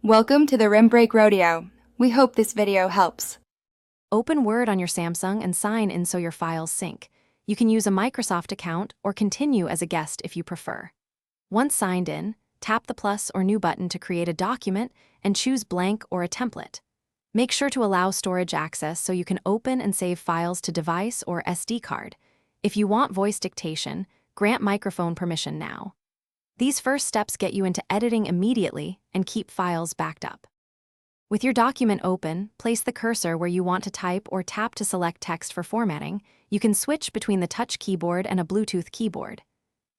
Welcome to the Rim Break Rodeo. We hope this video helps. Open Word on your Samsung and sign in so your files sync. You can use a Microsoft account or continue as a guest if you prefer. Once signed in, tap the plus or new button to create a document and choose blank or a template. Make sure to allow storage access so you can open and save files to device or SD card. If you want voice dictation, grant microphone permission now. These first steps get you into editing immediately and keep files backed up. With your document open, place the cursor where you want to type or tap to select text for formatting. You can switch between the touch keyboard and a Bluetooth keyboard.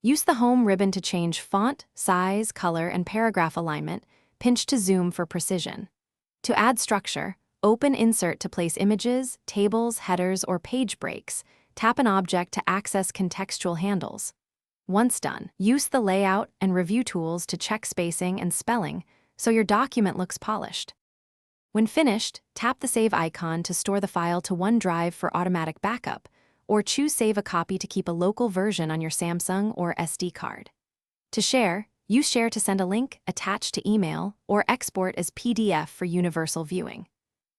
Use the home ribbon to change font, size, color, and paragraph alignment. Pinch to zoom for precision. To add structure, open Insert to place images, tables, headers, or page breaks. Tap an object to access contextual handles. Once done, use the layout and review tools to check spacing and spelling so your document looks polished. When finished, tap the Save icon to store the file to OneDrive for automatic backup, or choose Save a copy to keep a local version on your Samsung or SD card. To share, use Share to send a link, attach to email, or export as PDF for universal viewing.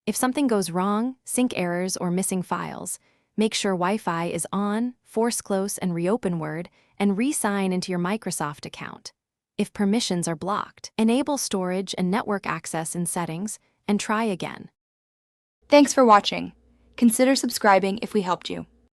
If something goes wrong, sync errors, or missing files, make sure Wi-Fi is on, force close and reopen Word, and re-sign into your Microsoft account. If permissions are blocked, enable storage and network access in Settings, and try again. Thanks for watching. Consider subscribing if we helped you.